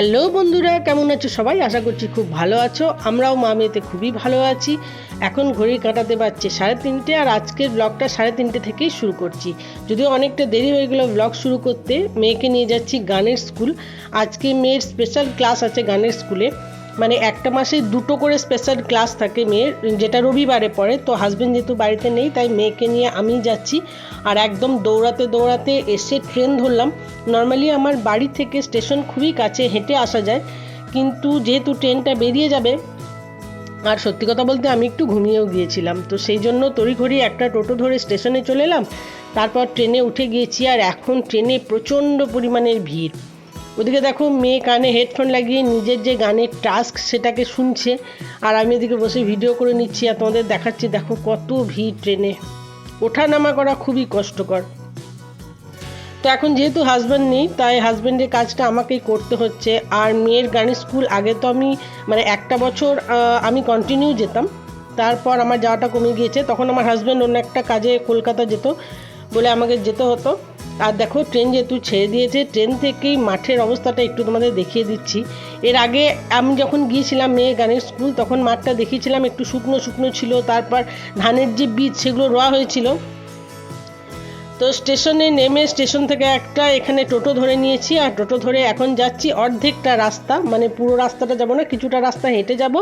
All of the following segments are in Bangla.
হ্যালো বন্ধুরা, কেমন আছো সবাই? আশা করছি খুব ভালো আছো। আমরাও মা মেয়েতে খুবই ভালো আছি। এখন ঘড়ির কাঁটাতে বাজছে 3:30, আর আজকের ব্লগটা 3:30 থেকেই শুরু করছি। যদিও অনেকটা দেরি হয়ে গেল ব্লগ শুরু করতে। মেয়েকে নিয়ে যাচ্ছি গানের স্কুল। আজকে মেয়ের স্পেশাল ক্লাস আছে গানের স্কুলে। মানে একটা মাসে 2টো করে স্পেশাল ক্লাস থাকে মেয়ের, যেটা রবিবারে পড়ে। তো হাজব্যান্ড যেহেতু বাড়িতে নেই, তাই মেয়েকে নিয়ে আমি যাচ্ছি। আর একদম দৌড়াতে দৌড়াতে এসে ট্রেন ধরলাম। নর্মালি আমার বাড়ি থেকে স্টেশন খুবই কাছে, হেঁটে আসা যায়, কিন্তু যেহেতু ট্রেনটা বেরিয়ে যাবে, আর সত্যি কথা বলতে আমি একটু ঘুমিয়েও গিয়েছিলাম, তো সেই জন্য তড়িঘড়ি একটা টোটো ধরে স্টেশনে চলে এলাম। তারপর ট্রেনে উঠে গিয়েছি, আর এখন ট্রেনে প্রচণ্ড পরিমাণের ভিড়। ওদিকে দেখো মেয়ে কানে হেডফোন লাগিয়ে নিজের যে গানের টাস্ক সেটাকে শুনছে, আর আমি এদিকে বসে ভিডিও করে নিচ্ছি আর তোমাদের দেখাচ্ছি। দেখো কত ভিড় ট্রেনে, ওঠা নামা করা খুবই কষ্টকর। তো এখন যেহেতু হাজব্যান্ড নেই, তাই হাজব্যান্ডের কাজটা আমাকেই করতে হচ্ছে। আর মেয়ের গানের স্কুল আগে তো আমি একটা বছর আমি কন্টিনিউ যেতাম, তারপর আমার যাওয়াটা কমে গিয়েছে। তখন আমার হাজব্যান্ড অন্য একটা কাজে কলকাতা যেত বলে আমাকে যেতে হতো। আর দেখো ট্রেন যেহেতু ছেড়ে দিয়েছে, ট্রেন থেকেই মাঠের অবস্থাটা একটু তোমাদের দেখিয়ে দিচ্ছি। এর আগে আমি যখন গিয়েছিলাম মেয়ের গানের স্কুল, তখন মাঠটা দেখিয়েছিলাম একটু শুকনো শুকনো ছিল, তারপর ধানের যে বীজ সেগুলো রোয়া হয়েছিল। তো স্টেশনে নেমে স্টেশন থেকে একটা এখানে টোটো ধরে নিয়েছি, আর টোটো ধরে এখন যাচ্ছি অর্ধেকটা রাস্তা, মানে পুরো রাস্তাটা যাব না, কিছুটা রাস্তা হেঁটে যাব,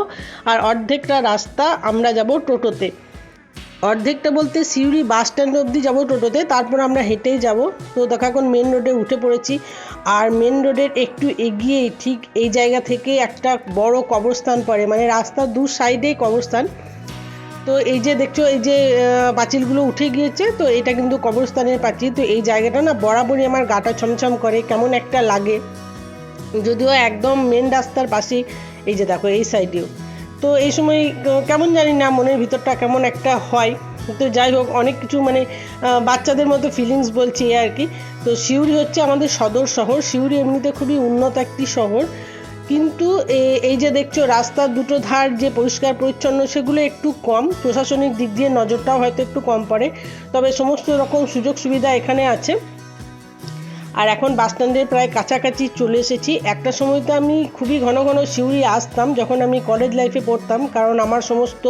আর অর্ধেকটা রাস্তা আমরা যাব টোটোতে। অর্ধেকটা বলতে সিউড়ি বাস স্ট্যান্ড অবধি যাবো টোটোতে, তারপর আমরা হেঁটেই যাব। তো দেখো এখন মেন রোডে উঠে পড়েছি, আর মেন রোডের একটু এগিয়েই ঠিক এই জায়গা থেকে একটা বড় কবরস্থান পড়ে, মানে রাস্তার দু সাইডেই কবরস্থান। তো এই যে দেখছো, এই যে পাঁচিলগুলো উঠে গিয়েছে, তো এটা কিন্তু কবরস্থানের পাঁচিল। তো এই জায়গাটা না বরাবরই আমার গাটা ছমছম করে, কেমন একটা লাগে, যদিও একদম মেন রাস্তার পাশেই। এই যে দেখো এই সাইডেও, তো এই সময় কেমন জানি না মনের ভিতরটা কেমন একটা হয়। তো যাই হোক, অনেক কিছু বাচ্চাদের মতো ফিলিংস বলছি আর কি। তো সিউড়ি হচ্ছে আমাদের সদর শহর। সিউড়ি এমনিতে খুবই উন্নত একটি শহর, কিন্তু এই যে দেখছো রাস্তার দুটো ধার যে পরিষ্কার পরিচ্ছন্ন, সেগুলো একটু কম। প্রশাসনিক দিক দিয়ে নজরটাও হয়তো একটু কম পড়ে, তবে সমস্ত রকম সুযোগ সুবিধা এখানে আছে। আর এখন বাস স্ট্যান্ডের প্রায় কাছাকাছি চলে এসেছি। একটা সময় তো আমি খুবই ঘন ঘন সিউড়ি আসতাম যখন আমি কলেজ লাইফে পড়তাম, কারণ আমার সমস্ত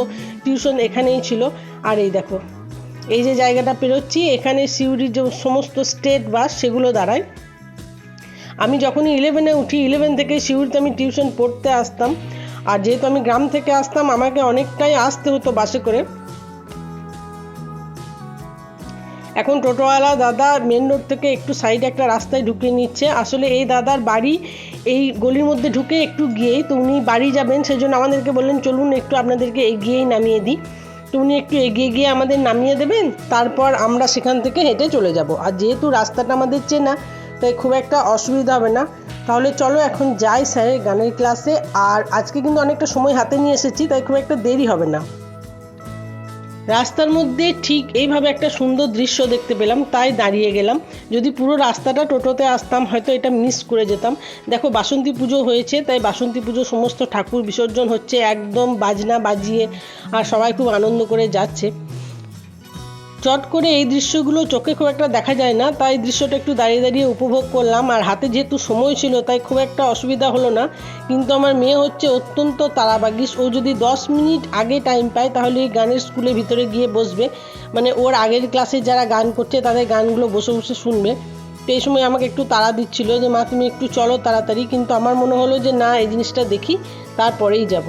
টিউশন এখানেই ছিল। আর এই দেখো এই যে জায়গাটা পেরোচ্ছি, এখানে সিউড়ির যে সমস্ত স্টেট বাস সেগুলো দাঁড়ায়। আমি যখনই 11-এ উঠি, 11 থেকে সিউড়িতে আমি টিউশন পড়তে আসতাম। আর যেহেতু আমি গ্রাম থেকে আসতাম, আমাকে অনেকটাই আসতে হতো বাসে করে। এখন টোটোওয়ালা দাদা মেন রোড থেকে একটু সাইডে একটা রাস্তায় ঢুকিয়ে নিচ্ছে। আসলে এই দাদার বাড়ি এই গলির মধ্যে ঢুকে একটু গিয়েই, তো উনি বাড়ি যাবেন, সেজন্য আমাদেরকে বললেন চলুন একটু আপনাদেরকে এগিয়েই নামিয়ে দিই। তো উনি একটু এগিয়ে গিয়ে আমাদের নামিয়ে দেবেন, তারপর আমরা সেখান থেকে হেঁটে চলে যাব। আর যেহেতু রাস্তাটা আমাদের চেনা, তাই খুব একটা অসুবিধা হবে না। তাহলে চলো এখন যাই স্যারের গানের ক্লাসে। আর আজকে কিন্তু অনেকটা সময় হাতে নিয়ে এসেছি, তাই খুব একটা দেরি হবে না। রাস্তার মধ্যে ঠিক এইভাবে একটা সুন্দর দৃশ্য দেখতে পেলাম, তাই দাঁড়িয়ে গেলাম। যদি পুরো রাস্তাটা টোটোতে আসতাম, হয়তো এটা মিস করে যেতাম। দেখো বাসন্তী পুজো হয়েছে, তাই বাসন্তী পুজো সমস্ত ঠাকুর বিসর্জন হচ্ছে একদম বাজনা বাজিয়ে, আর সবাই খুব আনন্দ করে যাচ্ছে। চট করে এই দৃশ্যগুলো চোখে খুব একটা দেখা যায় না, তাই দৃশ্যটা একটু দাঁড়িয়ে দাঁড়িয়ে উপভোগ করলাম। আর হাতে যেহেতু সময় ছিল, তাই খুব একটা অসুবিধা হলো না। কিন্তু আমার মেয়ে হচ্ছে অত্যন্ত তাড়াবাগিস। ও যদি 10 মিনিট আগে টাইম পায়, তাহলে এই গানের স্কুলের ভিতরে গিয়ে বসবে, মানে ওর আগের ক্লাসে যারা গান করছে তাদের গানগুলো বসে বসে শুনবে। তো এই সময় আমাকে একটু তাড়া দিচ্ছিল যে মা তুমি একটু চলো তাড়াতাড়ি, কিন্তু আমার মনে হলো যে না, এই জিনিসটা দেখি তারপরেই যাব।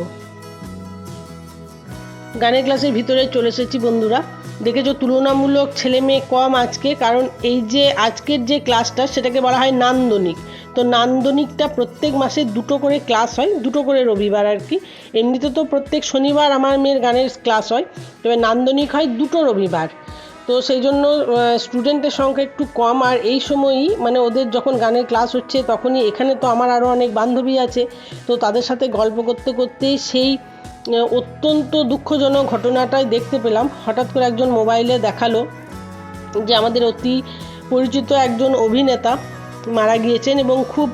গানের ক্লাসের ভিতরে চলে এসেছি বন্ধুরা। দেখেছো তুলনামূলক ছেলে মেয়ে কম আজকে, কারণ এই যে আজকের যে ক্লাসটা সেটাকে বলা হয় নান্দনিক। তো নান্দনিকটা প্রত্যেক মাসে 2টো করে ক্লাস হয়, 2টো করে রবিবার আর কি। এমনিতে তো প্রত্যেক শনিবার আমার মেয়ের গানের ক্লাস হয়, তবে নান্দনিক হয় 2টো রবিবার। তো সেই জন্য স্টুডেন্টের সংখ্যা একটু কম। আর এই সময়ই ওদের যখন গানের ক্লাস হচ্ছে, তখনই এখানে তো আমার আরও অনেক বান্ধবী আছে, তো তাদের সাথে গল্প করতে করতেই সেই অত্যন্ত দুঃখজনক ঘটনাটাই দেখতে পেলাম। হঠাৎ করে একজন মোবাইলে দেখালো যে আমাদের অতি পরিচিত একজন অভিনেতা মারা গিয়েছেন, এবং খুব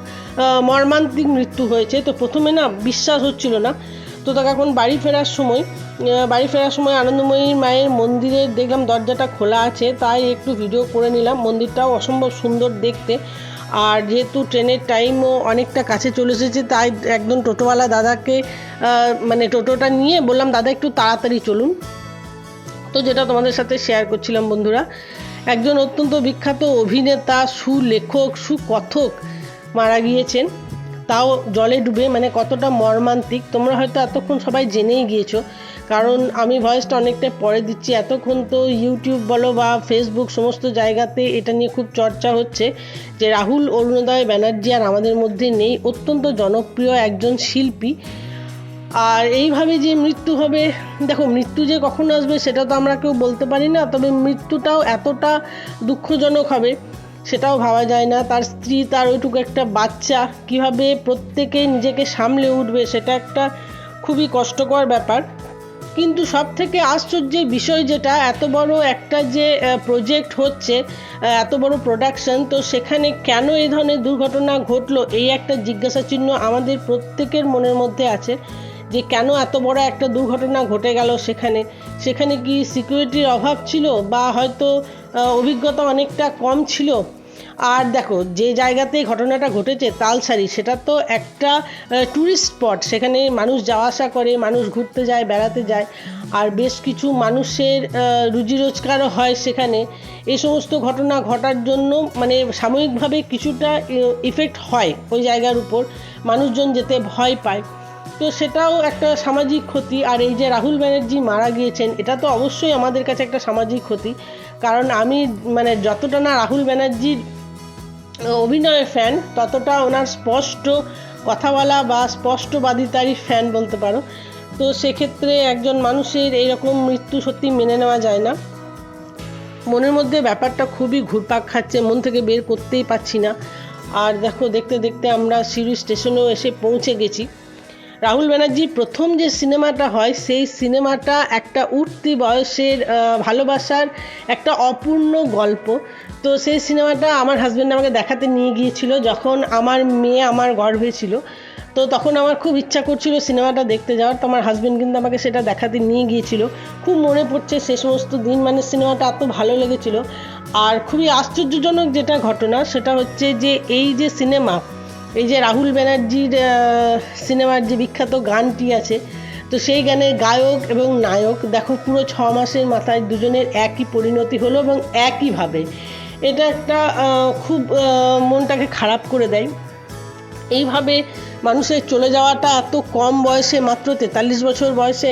মর্মান্তিক মৃত্যু হয়েছে। তো প্রথমে না বিশ্বাস হচ্ছিল না। তো তাকে এখন বাড়ি ফেরার সময় আনন্দময়ী মায়ের মন্দিরের দেখলাম দরজাটা খোলা আছে, তাই একটু ভিডিও করে নিলাম। মন্দিরটাও অসম্ভব সুন্দর দেখতে। আর যেহেতু ট্রেনের টাইমও অনেকটা কাছে চলে এসেছে, তাই একজন টোটোওয়ালা দাদাকে মানে টোটোটা নিয়ে বললাম, দাদা একটু তাড়াতাড়ি চলুন। তো যেটা তোমাদের সাথে শেয়ার করছিলাম বন্ধুরা, একজন অত্যন্ত বিখ্যাত অভিনেতা, সুলেখক, সুকথক মারা গিয়েছেন, তাও জলে ডুবে। মানে কতটা মর্মান্তিক তোমরা হয়তো এতক্ষণ সবাই জেনেই গিয়েছো, কারণ আমি ভয়েসটা অনেকটা পরে দিচ্ছি। এতক্ষণ তো ইউটিউব বলো বা ফেসবুক সমস্ত জায়গাতে এটা নিয়ে খুব চর্চা হচ্ছে যে রাহুল অরুণোদয় ব্যানার্জি আর আমাদের মধ্যে নেই, অত্যন্ত জনপ্রিয় একজন শিল্পী। আর এইভাবে যে মৃত্যু হবে, দেখো মৃত্যু যে কখন আসবে সেটা তো আমরা কেউ বলতে পারি না, তবে মৃত্যুটাও এতটা দুঃখজনক হবে সেটাও ভাবা যায় না। তার স্ত্রী, তার ওইটুকু একটা বাচ্চা, কিভাবে প্রত্যেকে নিজেকে সামলে উঠবে সেটা একটা খুবই কষ্টকর ব্যাপার। কিন্তু সব থেকে আশ্চর্যের বিষয় যেটা, এত বড় একটা যে প্রজেক্ট হচ্ছে, এত বড় প্রোডাকশন, তো সেখানে কেন এই ধরনের দুর্ঘটনা ঘটলো, এই একটা জিজ্ঞাসা চিহ্ন আমাদের প্রত্যেকের মনের মধ্যে আছে যে কেন এত বড় একটা দুর্ঘটনা ঘটে গেল। সেখানে কি সিকিউরিটির অভাব ছিল, বা হয়তো অভিজ্ঞতা অনেকটা কম ছিল। আর দেখো যে জায়গাতে ঘটনাটা ঘটেছে তালসারি, সেটা তো একটা ট্যুরিস্ট স্পট, সেখানে মানুষ যাওয়া আসা করে, মানুষ ঘুরতে যায়, বেড়াতে যায়, আর বেশ কিছু মানুষের রুজি রোজগারও হয় সেখানে। এই সমস্ত ঘটনা ঘটার জন্য মানে সাময়িকভাবে কিছুটা ইফেক্ট হয় ওই জায়গার উপর, মানুষজন যেতে ভয় পায়, তো সেটাও একটা সামাজিক ক্ষতি। আর এই যে রাহুল ব্যানার্জি মারা গিয়েছেন, এটা তো অবশ্যই আমাদের কাছে একটা সামাজিক ক্ষতি, কারণ আমি মানে যতটা না রাহুল ব্যানার্জির অভিনয়ের ফ্যান, ততটা ওনার স্পষ্ট কথা বলা বা স্পষ্টবাদিতারই ফ্যান বলতে পারো। তো সেক্ষেত্রে একজন মানুষের এইরকম মৃত্যু সত্যি মেনে নেওয়া যায় না। মনের মধ্যে ব্যাপারটা খুবই ঘুরপাক খাচ্ছে, মন থেকে বের করতেই পারছি না। আর দেখো দেখতে দেখতে আমরা সিউড়ি স্টেশনেও এসে পৌঁছে গেছি। রাহুল ব্যানার্জির প্রথম যে সিনেমাটা হয়, সেই সিনেমাটা একটা উঠতি বয়সের ভালোবাসার একটা অপূর্ণ গল্প। তো সেই সিনেমাটা আমার হাজব্যান্ড আমাকে দেখাতে নিয়ে গিয়েছিল যখন আমার মেয়ে আমার গর্ভে ছিল। তো তখন আমার খুব ইচ্ছা করছিল সিনেমাটা দেখতে যাওয়ার, তো আমার হাজব্যান্ড কিন্তু আমাকে সেটা দেখাতে নিয়ে গিয়েছিল। খুব মনে পড়ছে সে সমস্ত দিন, মানে সিনেমাটা এত ভালো লেগেছিল। আর খুবই আশ্চর্যজনক যেটা ঘটনা, সেটা হচ্ছে যে এই যে সিনেমা, এই যে রাহুল ব্যানার্জির সিনেমার যে বিখ্যাত গানটি আছে, তো সেই গানের গায়ক এবং নায়ক দেখো পুরো 6 মাসের মাথায় দুজনের একই পরিণতি হলো এবং একইভাবে। এটা একটা খুব মনটাকে খারাপ করে দেয়। এইভাবে মানুষের চলে যাওয়াটা এত কম বয়সে, মাত্র 43 বছর বয়সে,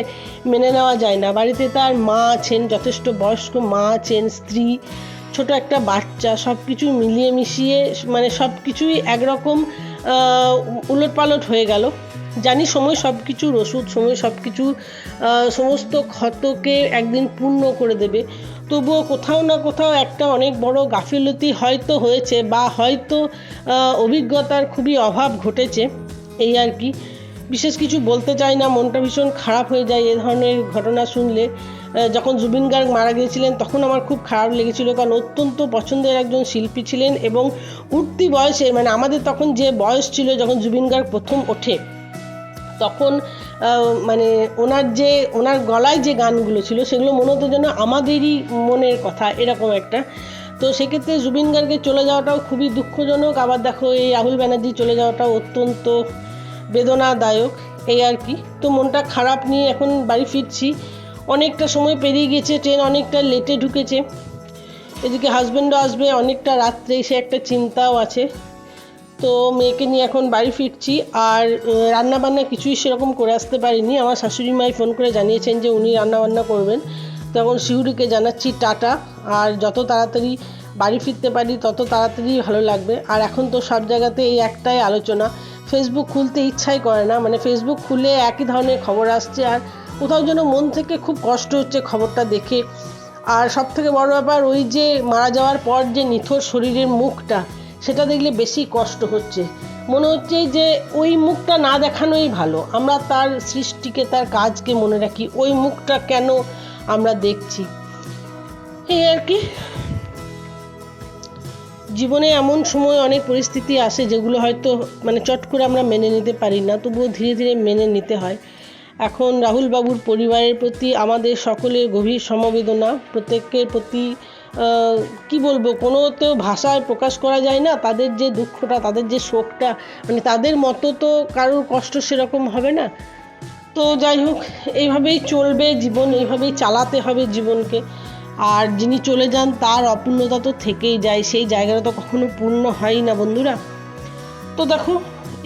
মেনে নেওয়া যায় না। বাড়িতে তার মা আছেন, যথেষ্ট বয়স্ক মা আছেন, স্ত্রী, ছোট একটা বাচ্চা, সব কিছু মিলিয়ে মিশিয়ে মানে সব কিছুই একরকম উলটপালট হয়ে গেল। জানি সময় সব কিছুর ওষুধ, সময় সব কিছু সমস্ত ক্ষতকে একদিন পূর্ণ করে দেবে, তবুও কোথাও না কোথাও একটা অনেক বড় গাফিলতি হয়তো হয়েছে, বা হয়তো অভিজ্ঞতার খুবই অভাব ঘটেছে, এই আর কি। বিশেষ কিছু বলতে চাই না, মনটা ভীষণ খারাপ হয়ে যায় এ ধরনের ঘটনা শুনলে। যখন জুবিন গার্গ মারা গিয়েছিলেন তখন আমার খুব খারাপ লেগেছিল, কারণ অত্যন্ত পছন্দের একজন শিল্পী ছিলেন এবং উঠতি বয়সে, মানে আমাদের তখন যে বয়স ছিল যখন জুবিন গার্গ প্রথম ওঠে, তখন মানে ওনার গলায় যে গানগুলো ছিল সেগুলো মনে হতো যেন আমাদেরই মনের কথা, এরকম একটা। তো সেক্ষেত্রে জুবিন গার্গের চলে যাওয়াটাও খুবই দুঃখজনক। আবার দেখো এই রাহুল ব্যানার্জি চলে যাওয়াটাও অত্যন্ত বেদনাদায়ক, এই আর কি। তো মনটা খারাপ নিয়ে এখন বাড়ি ফিরছি। অনেকটা সময় পেরিয়ে গেছে, ট্রেন অনেকটা লেটে ঢুকেছে, এদিকে হাজব্যান্ডও আসবে অনেকটা রাত্রে, সে একটা চিন্তাও আছে। তো মেয়েকে নিয়ে এখন বাড়ি ফিরছি। আর রান্নাবান্না কিছুই সেরকম করে আসতে পারিনি, আমার শাশুড়ি মাই ফোন করে জানিয়েছেন যে উনি রান্নাবান্না করবেন। তখন শিউরিকে জানাচ্ছি টাটা, আর যত তাড়াতাড়ি বাড়ি ফিরতে পারি তত তাড়াতাড়ি ভালো লাগবে। আর এখন তো সব জায়গাতে এই একটাই আলোচনা, ফেসবুক খুলতে ইচ্ছাই করে না, মানে ফেসবুক খুলে একই ধরনের খবর আসছে, আর কোথাও যেন মন থেকে খুব কষ্ট হচ্ছে খবরটা দেখে। আর সব থেকে বড় ব্যাপার, ওই যে মারা যাওয়ার পর যে নিথর শরীরের মুখটা, সেটা দেখলে বেশি কষ্ট হচ্ছে। মনে হচ্ছে যে ওই মুখটা না দেখানোই ভালো, আমরা তার সৃষ্টিকে, তার কাজকে মনে রাখি, ওই মুখটা কেন আমরা দেখছি, এই আর কি। জীবনে এমন সময় অনেক পরিস্থিতি আসে যেগুলো হয়তো মানে চট করে আমরা মেনে নিতে পারি না, তবুও ধীরে ধীরে মেনে নিতে হয়। এখন রাহুল বাবুর পরিবারের প্রতি আমাদের সকলের গভীর সমবেদনা, প্রত্যেকের প্রতি কি বলবো, কোনোতেও ভাষায় প্রকাশ করা যায় না। তাদের যে দুঃখটা, তাদের যে শোকটা, মানে তাদের মতো তো কারোর কষ্ট সেরকম হবে না। তো যাই হোক, এইভাবেই চলবে জীবন, এইভাবেই চালাতে হবে জীবনকে। আর যিনি চলে যান তার অপূর্ণতা তো থেকেই যায়, সেই জায়গাটা তো কখনো পূর্ণ হয় না বন্ধুরা। তো দেখো,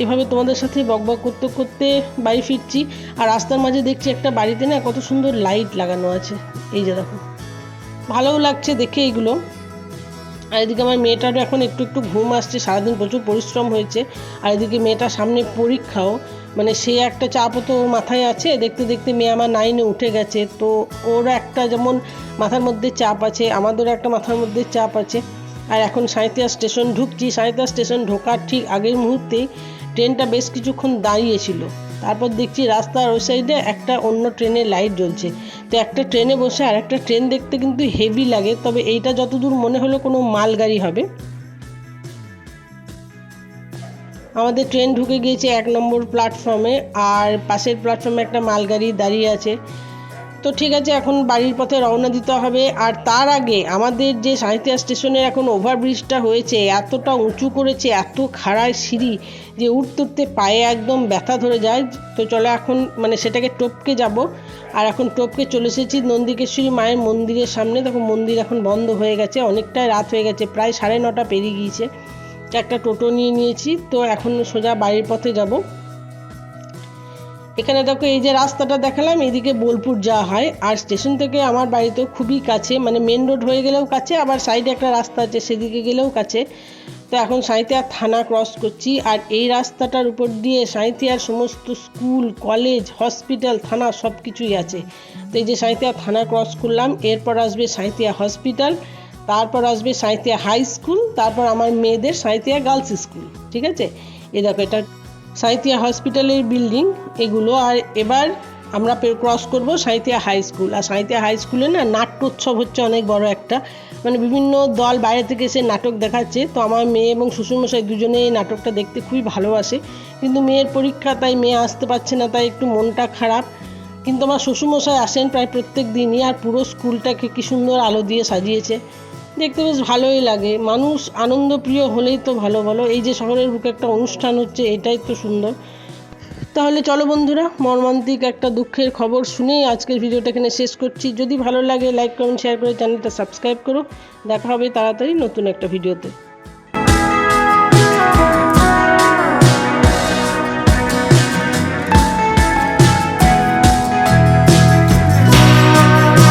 এভাবে তোমাদের সাথে বকবক করতে করতে বাড়ি ফিরছি। আর রাস্তার মাঝে দেখছি একটা বাড়িতে না কত সুন্দর লাইট লাগানো আছে, এই যে দেখো, ভালোও লাগছে দেখে এগুলো। আর এদিকে আমার মেয়েটারও এখন একটু একটু ঘুম আসছে, সারাদিন প্রচুর পরিশ্রম হয়েছে। আর এদিকে মেয়েটার সামনে পরীক্ষাও, মানে সে একটা চাপও তো ওর মাথায় আছে। দেখতে দেখতে মেয়ে আমার 9-এ উঠে গেছে, তো ওর একটা যেমন মাথার মধ্যে চাপ আছে, আমাদেরও একটা মাথার মধ্যে চাপ আছে। আর এখন সাঁইথিয়া স্টেশন ঢুকছি। সাঁইথিয়া স্টেশন ঢোকার ঠিক আগের মুহূর্তেই ট্রেনটা বেশ কিছুক্ষণ দাঁড়িয়েছিল। তারপর দেখছি রাস্তার ওই সাইডে একটা অন্য ট্রেনের লাইট জ্বলছে। তো একটা ট্রেনে বসে আর একটা ট্রেন দেখতে কিন্তু হেভি লাগে, তবে এইটা যতদূর মনে হলো কোনো মালগাড়ি হবে। আমাদের ট্রেন ঢুকে গিয়েছে 1 নম্বর প্ল্যাটফর্মে, আর পাশের প্ল্যাটফর্মে একটা মালগাড়ি দাঁড়িয়ে আছে। তো ঠিক আছে, এখন বাড়ির পথে রওনা দিতে হবে। আর তার আগে আমাদের যে সাঁইথিয়া স্টেশনের এখন ওভারব্রিজটা হয়েছে, এতটা উঁচু করেছে, এত খাড়ায় সিঁড়ি যে উঠতে উঠতে পায়ে একদম ব্যথা ধরে যায়। তো চলো এখন মানে সেটাকে টপকে যাব। আর এখন টপকে চলে এসেছি নন্দিকেশ্বরী মায়ের মন্দিরের সামনে। দেখো মন্দির এখন বন্ধ হয়ে গেছে, অনেকটাই রাত হয়ে গেছে, প্রায় 9:30 পেরিয়ে গিয়েছে। একটা টোটো নিয়ে নিয়েছি, তো এখন সোজা বাড়ির পথে যাব। এখানে দেখো এই যে রাস্তাটা দেখালাম, এদিকে বোলপুর যাওয়া হয়। আর স্টেশন থেকে আমার বাড়ি তো খুবই কাছে, মানে মেন রোড হয়ে গেলেও কাছে, আবার সাইডে একটা রাস্তা আছে সেদিকে গেলেও কাছে। তো এখন সাঁইথিয়া থানা ক্রস করছি। আর এই রাস্তাটার উপর দিয়ে সাঁইথিয়ার সমস্ত স্কুল, কলেজ, হসপিটাল, থানা সব কিছুই আছে। তো এই যে সাঁইথিয়া থানা ক্রস করলাম, এরপর আসবে সাঁইথিয়া হসপিটাল, তারপর আসবে সাঁইথিয়া হাই স্কুল, তারপর আমার মেয়েদের সাঁইথিয়া গার্লস স্কুল। ঠিক আছে, এই দেখো এটা সাঁইথিয়া হসপিটালের বিল্ডিং এগুলো। আর এবার আমরা ক্রস করব সাঁইথিয়া হাই স্কুল। আর সাঁইথিয়া হাই স্কুলে না নাট্যোৎসব হচ্ছে অনেক বড় একটা, মানে বিভিন্ন দল বাইরে থেকে এসে নাটক দেখাচ্ছে। তো আমার মেয়ে এবং শ্বশুরমশাই দুজনে এই নাটকটা দেখতে খুবই ভালোবাসে, কিন্তু মেয়ের পরীক্ষা, তাই মেয়ে আসতে পারছে না, তাই একটু মনটা খারাপ। কিন্তু আমার শ্বশুরমশাই আসেন প্রায় প্রত্যেক দিনই। আর পুরো স্কুলটাকে কী সুন্দর আলো দিয়ে সাজিয়েছে, দেখতে বেশ ভালোই লাগে। মানুষ আনন্দপ্রিয় হলেই তো ভালো, বলো? এই যে শহরের বুকে একটা অনুষ্ঠান হচ্ছে, এটাই তো সুন্দর। তাহলে চলো বন্ধুরা, মর্মান্তিক একটা দুঃখের খবর শুনেই আজকের ভিডিওটা এখানে শেষ করছি। যদি ভালো লাগে লাইক, কমেন্ট, শেয়ার করে চ্যানেলটা সাবস্ক্রাইব করো। দেখা হবে তাড়াতাড়ি নতুন একটা ভিডিওতে।